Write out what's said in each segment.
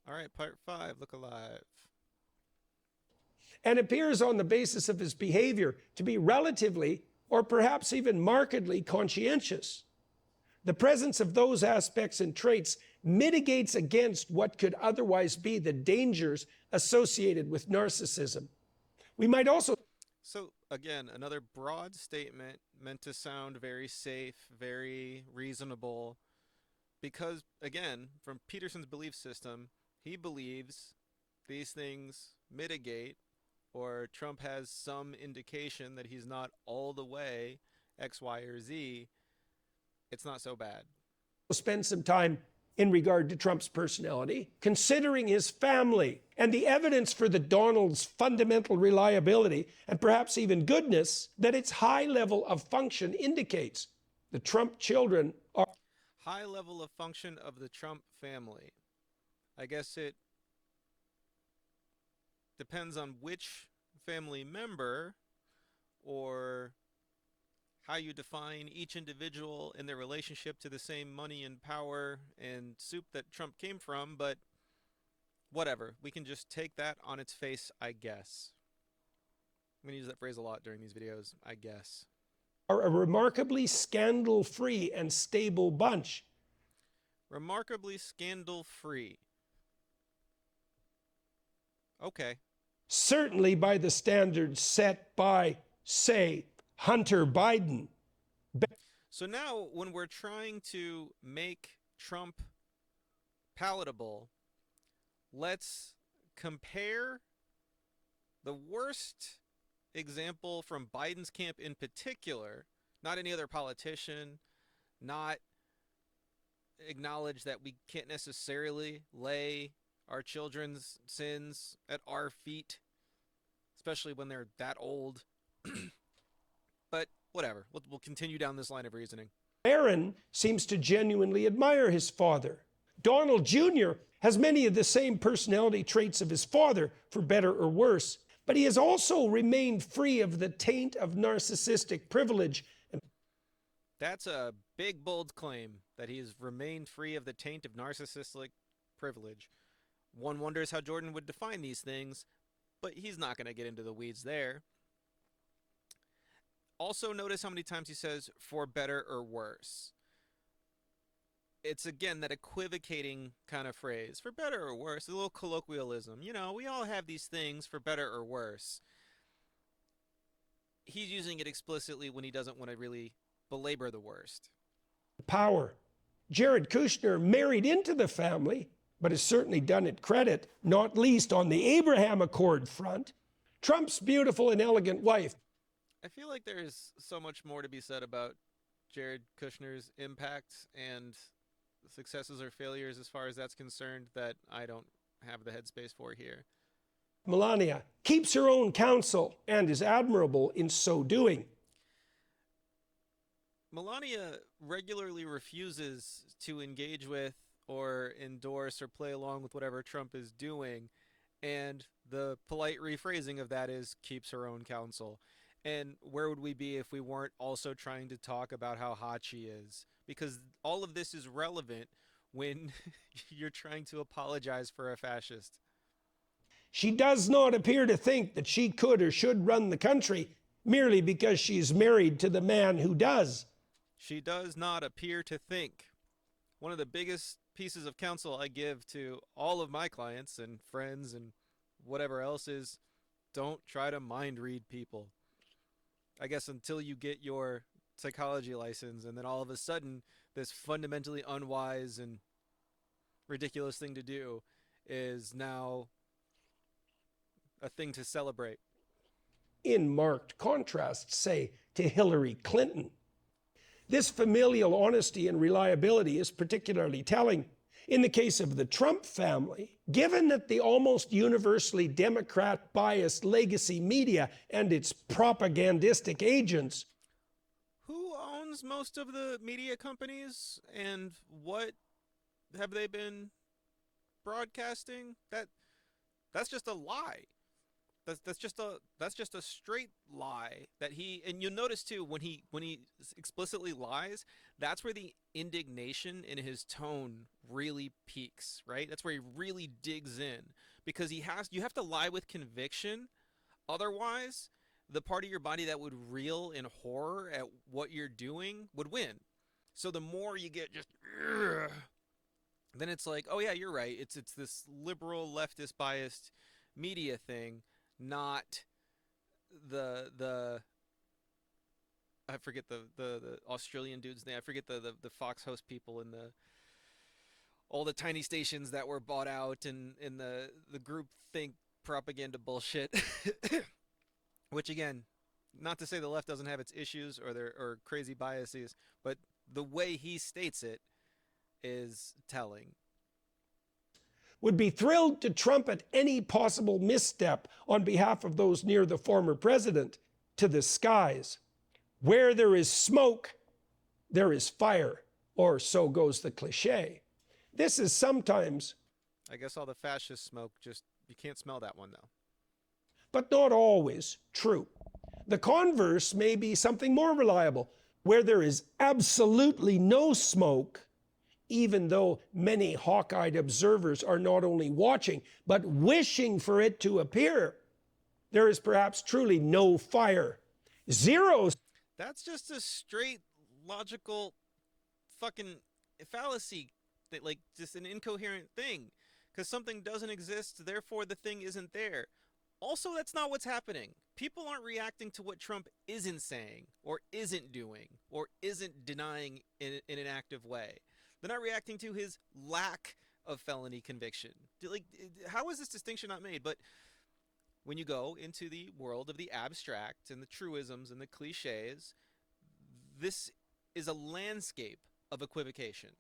All right, part 5, look alive. And appears on the basis of his behavior to be relatively or perhaps even markedly conscientious. The presence of those aspects and traits mitigates against what could otherwise be the dangers associated with narcissism. We might also. So, again, another broad statement meant to sound very safe, very reasonable, because, again, from Peterson's belief system, he believes these things mitigate, or Trump has some indication that he's not all the way X, Y, or Z. It's not so bad. Spend some time in regard to Trump's personality, considering his family and the evidence for the Donald's fundamental reliability and perhaps even goodness that its high level of function indicates. The Trump children are. High level of function of the Trump family. I guess it depends on which family member or how you define each individual in their relationship to the same money and power and soup that Trump came from, but whatever. We can just take that on its face, I guess. I'm going to use that phrase a lot during these videos, I guess. Are a remarkably scandal-free and stable bunch. Remarkably scandal-free. Okay. Certainly by the standards set by, say, Hunter Biden. So now when we're trying to make Trump palatable, let's compare the worst example from Biden's camp in particular, not any other politician, not acknowledge that we can't necessarily lay our children's sins at our feet, especially when they're that old. But whatever, we'll continue down this line of reasoning. Aaron seems to genuinely admire his father. Donald Jr. has many of the same personality traits of his father, for better or worse, but he has also remained free of the taint of narcissistic privilege. That's a big, bold claim, that he has remained free of the taint of narcissistic privilege. One wonders how Jordan would define these things, but he's not going to get into the weeds there. Also, notice how many times he says, for better or worse. It's, again, that equivocating kind of phrase, for better or worse, a little colloquialism. You know, we all have these things for better or worse. He's using it explicitly when he doesn't want to really belabor the worst. Power. Jared Kushner married into the family, but has certainly done it credit, not least on the Abraham Accord front. Trump's beautiful and elegant wife. I feel like there's so much more to be said about Jared Kushner's impact and successes or failures as far as that's concerned that I don't have the headspace for here. Melania keeps her own counsel and is admirable in so doing. Melania regularly refuses to engage with or endorse or play along with whatever Trump is doing, and the polite rephrasing of that is keeps her own counsel. And where would we be if we weren't also trying to talk about how hot she is? Because all of this is relevant when you're trying to apologize for a fascist. She does not appear to think that she could or should run the country merely because she's married to the man who does. She does not appear to think. One of the biggest pieces of counsel I give to all of my clients and friends and whatever else is, don't try to mind read people. I guess until you get your psychology license, and then all of a sudden this fundamentally unwise and ridiculous thing to do is now a thing to celebrate. In marked contrast, say, to Hillary Clinton. This familial honesty and reliability is particularly telling in the case of the Trump family, given that the almost universally Democrat-biased legacy media and its propagandistic agents. Who owns most of the media companies, and what have they been broadcasting? That's just a lie. That's just a straight lie that he, and you'll notice too when he explicitly lies, that's where the indignation in his tone really peaks, right? That's where he really digs in, because you have to lie with conviction. Otherwise, the part of your body that would reel in horror at what you're doing would win. So the more you get just then it's like, oh yeah, you're right. It's this liberal leftist biased media thing, not the I forget the Australian dude's name. I forget the Fox host people and the all the tiny stations that were bought out and in the group think propaganda bullshit. Which again, not to say the left doesn't have its issues or their or crazy biases, but the way he states it is telling. Would be thrilled to trumpet any possible misstep on behalf of those near the former president to the skies. Where there is smoke, there is fire, or so goes the cliche. This is sometimes, I guess all the fascist smoke, just you can't smell that one though. but not always, true. The converse may be something more reliable. Where there is absolutely no smoke, even though many hawk-eyed observers are not only watching, but wishing for it to appear, there is perhaps truly no fire. Zero. That's just a straight logical fucking fallacy, that like just an incoherent thing, because something doesn't exist, therefore the thing isn't there. Also, that's not what's happening. People aren't reacting to what Trump isn't saying or isn't doing or isn't denying in an active way. They're not reacting to his lack of felony conviction. Like, how is this distinction not made? But when you go into the world of the abstract and the truisms and the cliches, this is a landscape of equivocation.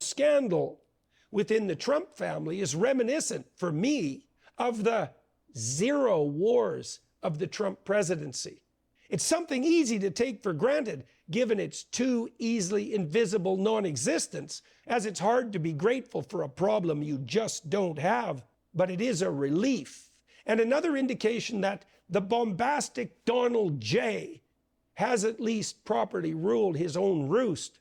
Scandal within the Trump family is reminiscent, for me, of the zero wars of the Trump presidency. It's something easy to take for granted, given its too easily invisible non-existence, as it's hard to be grateful for a problem you just don't have. But it is a relief, and another indication that the bombastic Donald J. has at least properly ruled his own roost.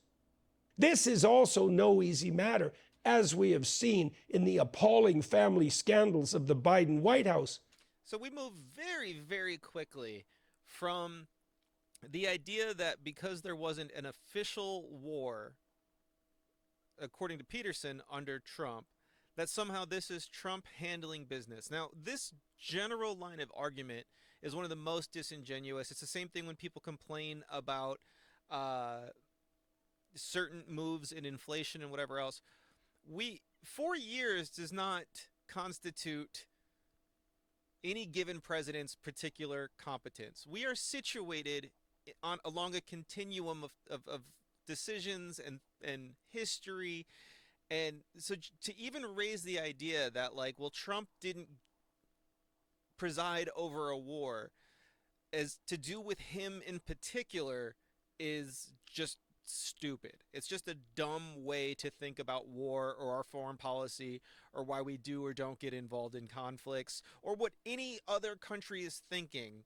This is also no easy matter, as we have seen in the appalling family scandals of the Biden White House. So we move very, very quickly from the idea that because there wasn't an official war, according to Peterson, under Trump, that somehow this is Trump handling business. Now, this general line of argument is one of the most disingenuous. It's the same thing when people complain about certain moves in inflation and whatever else. 4 years does not constitute any given president's particular competence. We are situated along a continuum of decisions and history. And so to even raise the idea that, like, well, Trump didn't preside over a war as to do with him in particular is just stupid. It's just a dumb way to think about war or our foreign policy or why we do or don't get involved in conflicts or what any other country is thinking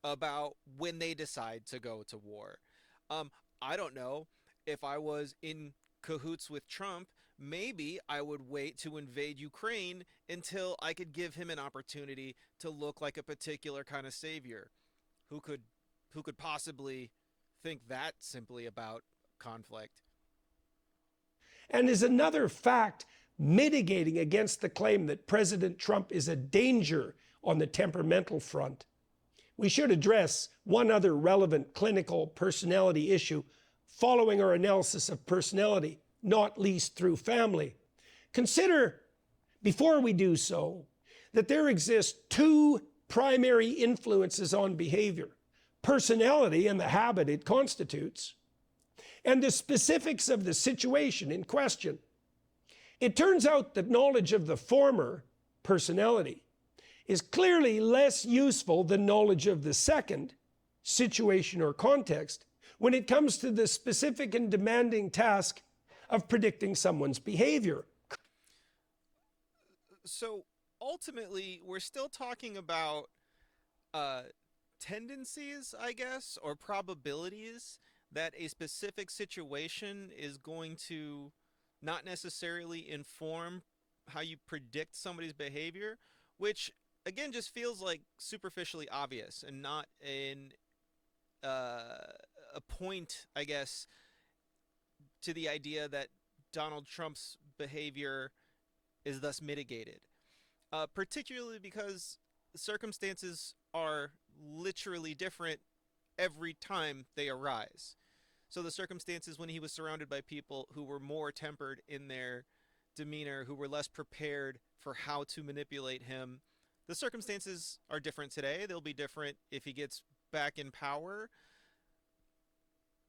about when they decide to go to war. I don't know. If I was in cahoots with Trump, maybe I would wait to invade Ukraine until I could give him an opportunity to look like a particular kind of savior. Who could possibly think that simply about conflict? And is another fact mitigating against the claim that President Trump is a danger on the temperamental front. We should address one other relevant clinical personality issue following our analysis of personality, not least through family. Consider, before we do so, that there exist two primary influences on behavior: personality and the habit it constitutes, and the specifics of the situation in question. It turns out that knowledge of the former, personality, is clearly less useful than knowledge of the second, situation or context, when it comes to the specific and demanding task of predicting someone's behavior. So ultimately, we're still talking about uh, tendencies, I guess, or probabilities that a specific situation is going to not necessarily inform how you predict somebody's behavior, which again just feels like superficially obvious and not uh, a point, I guess, to the idea that Donald Trump's behavior is thus mitigated, particularly because circumstances are literally different every time they arise. So the circumstances when he was surrounded by people who were more tempered in their demeanor, who were less prepared for how to manipulate him, the circumstances are different today. They'll be different if he gets back in power.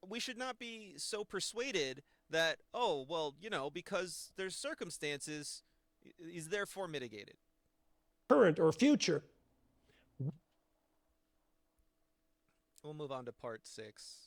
We should not be so persuaded that, oh, well, because there's circumstances, he's therefore mitigated. Current or future. We'll move on to part 6.